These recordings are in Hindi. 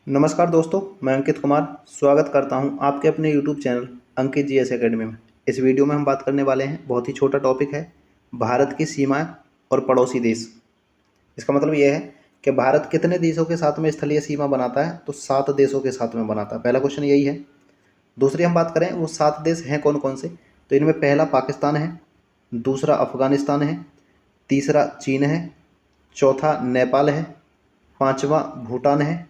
नमस्कार दोस्तों, मैं अंकित कुमार स्वागत करता हूं आपके अपने YouTube चैनल अंकित जीएस एकेडमी में। इस वीडियो में हम बात करने वाले हैं, बहुत ही छोटा टॉपिक है, भारत की सीमाएं और पड़ोसी देश। इसका मतलब यह है कि भारत कितने देशों के साथ में स्थलीय सीमा बनाता है, तो 7 देशों के साथ में बनाता है। पहला क्वेश्चन यही है। दूसरी हम बात करें वो 7 देश हैं कौन कौन से, तो इनमें पहला पाकिस्तान है, दूसरा अफगानिस्तान है, तीसरा चीन है, चौथा नेपाल है, पाँचवा भूटान है,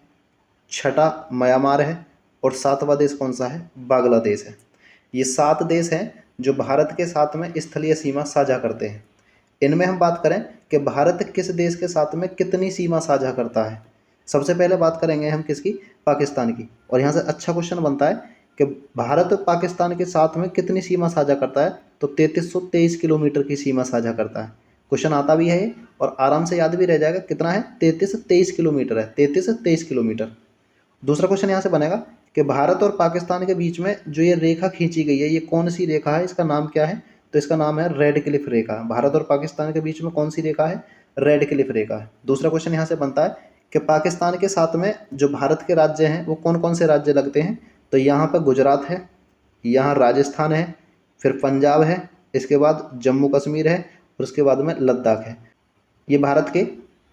छठा म्यांमार है और 7वां देश कौन सा है, बांग्लादेश है। ये 7 देश हैं जो भारत के साथ में स्थलीय सीमा साझा करते हैं। इनमें हम बात करें कि भारत किस देश के साथ में कितनी सीमा साझा करता है। सबसे पहले बात करेंगे हम किसकी, पाकिस्तान की। और यहाँ से अच्छा क्वेश्चन बनता है कि भारत पाकिस्तान के साथ में कितनी सीमा साझा करता है, तो 3323 किलोमीटर की सीमा साझा करता है। क्वेश्चन आता भी है और आराम से याद भी रह जाएगा, कितना है, 3323 किलोमीटर है, 3323 किलोमीटर। दूसरा क्वेश्चन यहाँ से बनेगा कि भारत और पाकिस्तान के बीच में जो ये रेखा खींची गई है, ये कौन सी रेखा है, इसका नाम क्या है, तो इसका नाम है रेड क्लिफ रेखा। भारत और पाकिस्तान के बीच में कौन सी रेखा है, रेड क्लिफ रेखा है। दूसरा क्वेश्चन यहाँ से बनता है कि पाकिस्तान के साथ में जो भारत के राज्य हैं वो कौन कौन से राज्य लगते हैं, तो यहाँ पर गुजरात है, यहाँ राजस्थान है, फिर पंजाब है, इसके बाद जम्मू कश्मीर है और उसके बाद में लद्दाख है। ये भारत के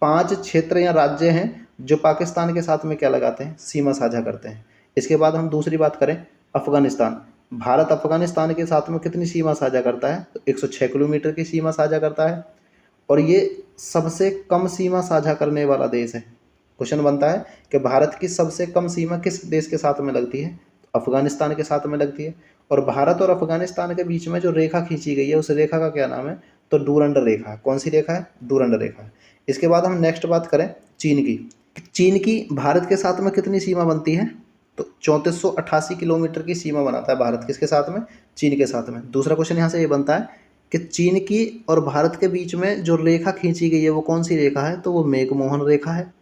5 क्षेत्र या राज्य हैं जो पाकिस्तान के साथ में क्या लगाते हैं, सीमा साझा करते हैं। इसके बाद हम दूसरी बात करें, अफगानिस्तान। भारत अफगानिस्तान के साथ में कितनी सीमा साझा करता है, तो 106 किलोमीटर की सीमा साझा करता है और ये सबसे कम सीमा साझा करने वाला देश है। क्वेश्चन बनता है कि भारत की सबसे कम सीमा किस देश के साथ में लगती है, तो अफगानिस्तान के साथ में लगती है। और भारत और अफगानिस्तान के बीच में जो रेखा खींची गई है उस रेखा का क्या नाम है, तो डूरंड रेखा। कौन सी रेखा है, डूरंड रेखा। इसके बाद हम नेक्स्ट बात करें चीन की। चीन की भारत के साथ में कितनी सीमा बनती है, तो 3488 किलोमीटर की सीमा बनाता है भारत किसके साथ में, चीन के साथ में। दूसरा क्वेश्चन यहाँ से ये बनता है कि चीन की और भारत के बीच में जो रेखा खींची गई है वो कौन सी रेखा है, तो वो मेघमोहन रेखा है।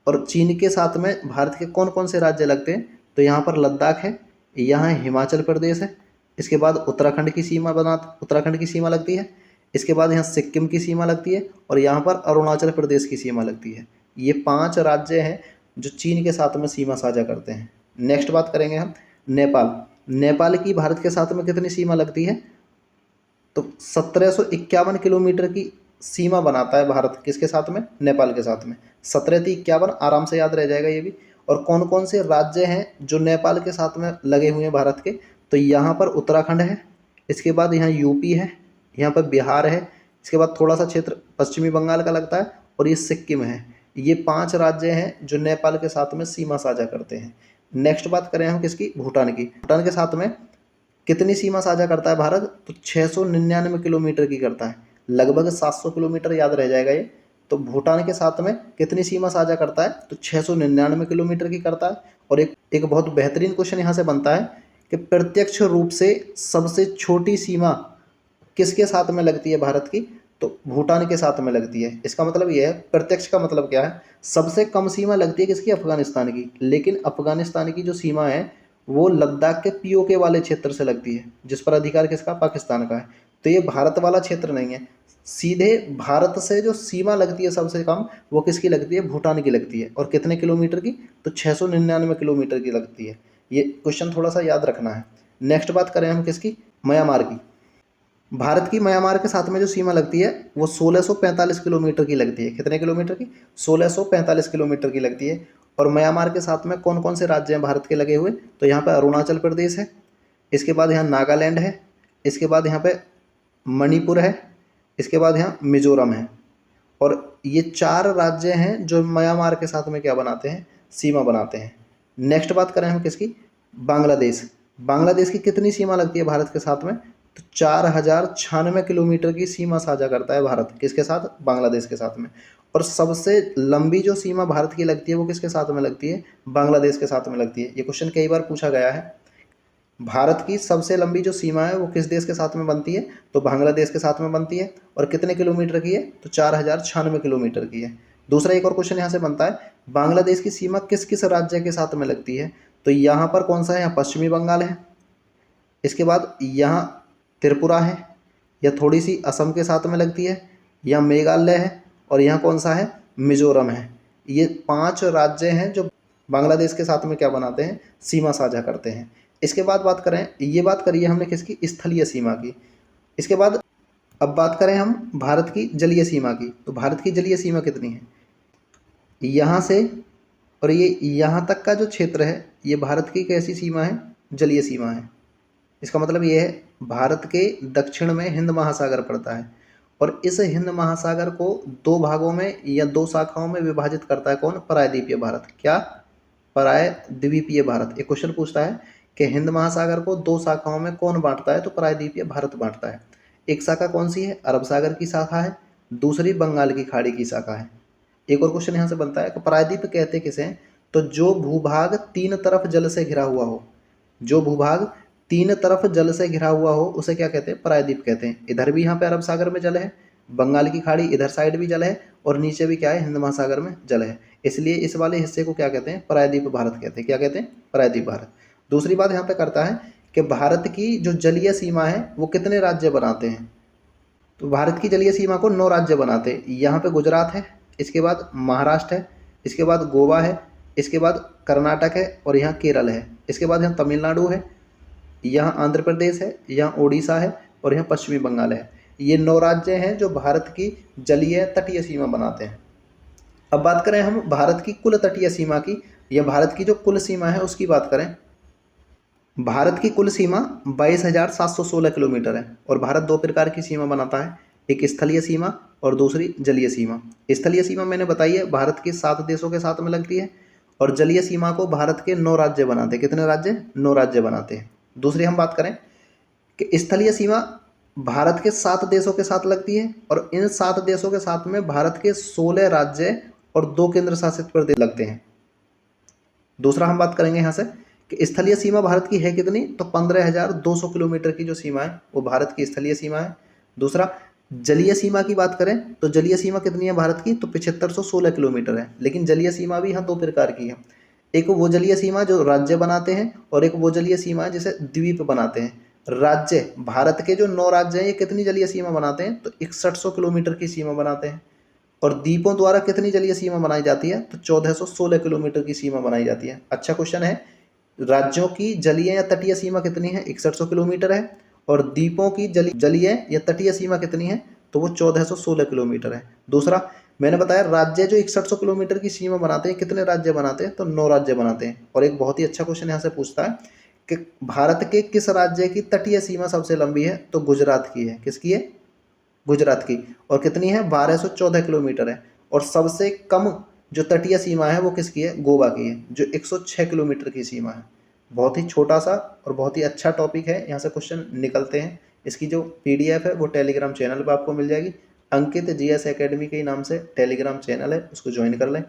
और चीन के साथ में भारत के कौन कौन से राज्य लगते हैं, तो यहाँ पर लद्दाख है, यहाँ हिमाचल प्रदेश है, इसके बाद उत्तराखंड की सीमा लगती है, इसके बाद यहाँ सिक्किम की सीमा लगती है और यहाँ पर अरुणाचल प्रदेश की सीमा लगती है। ये 5 राज्य हैं जो चीन के साथ में सीमा साझा करते हैं। नेक्स्ट बात करेंगे हम नेपाल। नेपाल की भारत के साथ में कितनी सीमा लगती है, तो 1751 किलोमीटर की सीमा बनाता है भारत किसके साथ में, नेपाल के साथ में। 1751 आराम से याद रह जाएगा ये भी। और कौन कौन से राज्य हैं जो नेपाल के साथ में लगे हुए हैं भारत के, तो यहाँ पर उत्तराखंड है, इसके बाद यहाँ यूपी है, यहाँ पर बिहार है, इसके बाद थोड़ा सा क्षेत्र पश्चिमी बंगाल का लगता है और ये सिक्किम है। ये 5 राज्य हैं जो नेपाल के साथ में सीमा साझा करते हैं। नेक्स्ट बात करें हम किसकी, भूटान की। भूटान के साथ में कितनी सीमा साझा करता है भारत, तो 699 किलोमीटर की करता है, लगभग 700 किलोमीटर याद रह जाएगा ये। तो भूटान के साथ में कितनी सीमा साझा करता है, तो 699 किलोमीटर की करता है। और एक बहुत बेहतरीन क्वेश्चन यहाँ से बनता है कि प्रत्यक्ष रूप से सबसे छोटी सीमा किसके साथ में लगती है भारत की, तो भूटान के साथ में लगती है। इसका मतलब यह है, प्रत्यक्ष का मतलब क्या है, सबसे कम सीमा लगती है किसकी, अफगानिस्तान की। लेकिन अफगानिस्तान की जो सीमा है वो लद्दाख के पीओके वाले क्षेत्र से लगती है, जिस पर अधिकार किसका, पाकिस्तान का है। तो ये भारत वाला क्षेत्र नहीं है, सीधे भारत से जो सीमा लगती है सबसे कम वो किसकी लगती है, भूटान की लगती है। और कितने किलोमीटर की, तो 699 किलोमीटर की लगती है। ये क्वेश्चन थोड़ा सा याद रखना है। नेक्स्ट बात करें हम किसकी, म्यांमार की। भारत की म्यांमार के साथ में जो सीमा लगती है वो 1645 किलोमीटर की लगती है। कितने किलोमीटर की, 1645 किलोमीटर की लगती है। और म्यांमार के साथ में कौन कौन से राज्य हैं भारत के लगे हुए, तो यहाँ पर अरुणाचल प्रदेश है, इसके बाद यहाँ नागालैंड है, इसके बाद यहाँ पे मणिपुर है, इसके बाद यहाँ मिजोरम है। और ये 4 राज्य हैं जो म्यांमार के साथ में क्या बनाते हैं, सीमा बनाते हैं। नेक्स्ट बात करें हम किसकी, बांग्लादेश। बांग्लादेश की कितनी सीमा लगती है भारत के साथ में, तो 4096 किलोमीटर की सीमा साझा करता है भारत किसके साथ, बांग्लादेश के साथ में। और सबसे लंबी जो सीमा भारत की लगती है वो किसके साथ में लगती है, बांग्लादेश के साथ में लगती है। ये क्वेश्चन कई बार पूछा गया है। भारत की सबसे लंबी जो सीमा है वो किस देश के साथ में बनती है, तो बांग्लादेश के साथ में बनती है। और कितने किलोमीटर की है, तो 4096 किलोमीटर की है। दूसरा एक और क्वेश्चन यहाँ से बनता है, बांग्लादेश की सीमा किस किस राज्य के साथ में लगती है, तो यहाँ पर कौन सा है, यहाँ पश्चिमी बंगाल है, इसके बाद यहाँ त्रिपुरा है, या थोड़ी सी असम के साथ में लगती है, या मेघालय है, और यहाँ कौन सा है, मिजोरम है। ये 5 राज्य हैं जो बांग्लादेश के साथ में क्या बनाते हैं, सीमा साझा करते हैं। इसके बाद बात करें, ये बात करिए हमने किसकी, स्थलीय सीमा की। इसके बाद अब बात करें हम भारत की जलीय सीमा की, तो भारत की जलीय सीमा कितनी है, यहाँ से और ये यहाँ तक का जो क्षेत्र है ये भारत की कैसी सीमा है, जलीय सीमा है। इसका मतलब ये है भारत के दक्षिण में हिंद महासागर पड़ता है और इस हिंद महासागर को दो भागों में या दो शाखाओं में विभाजित करता है कौन, प्रायद्वीपीय भारत। क्या, प्रायद्वीपीय भारत। एक क्वेश्चन पूछता है कि हिंद महासागर को दो शाखाओं में कौन बांटता है, तो प्रायद्वीपीय भारत बांटता है। एक शाखा कौन सी है, अरब सागर की शाखा है, दूसरी बंगाल की खाड़ी की शाखा है। एक और क्वेश्चन यहाँ से बनता है कि प्रायद्वीप कहते किसे हैं, तो जो भूभाग तीन तरफ जल से घिरा हुआ हो, जो भूभाग तीन तरफ जल से घिरा हुआ हो उसे क्या कहते हैं, प्रायद्वीप कहते हैं। इधर भी यहाँ पे अरब सागर में जल है, बंगाल की खाड़ी इधर साइड भी जल है और नीचे भी क्या है, हिंद महासागर में जल है, इसलिए इस वाले हिस्से को क्या कहते हैं, प्रायद्वीप भारत कहते हैं। क्या कहते हैं, प्रायद्वीप भारत। दूसरी बात यहाँ पे करता है कि भारत की जो जलीय सीमा है वो कितने राज्य बनाते हैं, तो भारत की जलीय सीमा को 9 राज्य बनाते हैं। यहाँ पे गुजरात है, इसके बाद महाराष्ट्र है, इसके बाद गोवा है, इसके बाद कर्नाटक है और यहाँ केरल है, इसके बाद यहाँ तमिलनाडु है, यहाँ आंध्र प्रदेश है, यहाँ उड़ीसा है और यहाँ पश्चिमी बंगाल है। ये 9 राज्य हैं जो भारत की जलीय तटीय सीमा बनाते हैं। अब बात करें हम भारत की कुल तटीय सीमा की, या भारत की जो कुल सीमा है उसकी बात करें। भारत की कुल सीमा 22,716 किलोमीटर है और भारत दो प्रकार की सीमा बनाता है, एक स्थलीय सीमा और दूसरी जलीय सीमा। स्थलीय सीमा मैंने बताई है भारत के 7 देशों के साथ में लगती है और जलीय सीमा को भारत के 9 राज्य बनाते हैं। कितने राज्य, 9 राज्य बनाते हैं। दूसरी हम बात करें कि स्थलीय सीमा भारत के 7 देशों के साथ लगती है और इन 7 देशों के साथ में भारत के 16 राज्य और 2 केंद्र शासित प्रदेश लगते हैं। दूसरा हम बात करेंगे यहाँ से कि स्थलीय सीमा भारत की है कितनी, तो 15,200 किलोमीटर की जो सीमा है वो भारत की स्थलीय सीमा है। दूसरा जलीय सीमा की बात करें तो जलीय सीमा कितनी है भारत की, तो 7516 किलोमीटर है। लेकिन जलीय सीमा भी यहाँ 2 प्रकार की है, एक वो जलीय सीमा जो राज्य बनाते हैं और एक वो जलीय सीमा है जिसे द्वीप बनाते हैं। राज्य, भारत के जो 9 राज्य हैं ये कितनी जलीय सीमा बनाते हैं, तो 6100 किलोमीटर की सीमा बनाते हैं। और द्वीपों द्वारा कितनी जलीय सीमा बनाई जाती है, तो 1416 किलोमीटर की सीमा बनाई जाती है। अच्छा क्वेश्चन है, राज्यों की जलीय या तटीय सीमा कितनी है, 6100 किलोमीटर है और द्वीपों की जलीय या तटीय सीमा कितनी है, तो वो 1416 किलोमीटर है। दूसरा मैंने बताया राज्य जो 6100 किलोमीटर की सीमा बनाते हैं, कितने राज्य बनाते हैं, तो 9 राज्य बनाते हैं। और एक बहुत ही अच्छा क्वेश्चन यहाँ से पूछता है कि भारत के किस राज्य की तटीय सीमा सबसे लंबी है, तो गुजरात की है। किसकी है, गुजरात की। और कितनी है, 1214 किलोमीटर है। और सबसे कम जो तटीय सीमा है वो किसकी है, गोवा की है, जो 106 किलोमीटर की सीमा है। बहुत ही छोटा सा और बहुत ही अच्छा टॉपिक है, यहाँ से क्वेश्चन निकलते हैं। इसकी जो PDF है वो टेलीग्राम चैनल पर आपको मिल जाएगी। अंकित GS एकेडमी के नाम से टेलीग्राम चैनल है, उसको ज्वाइन कर लें।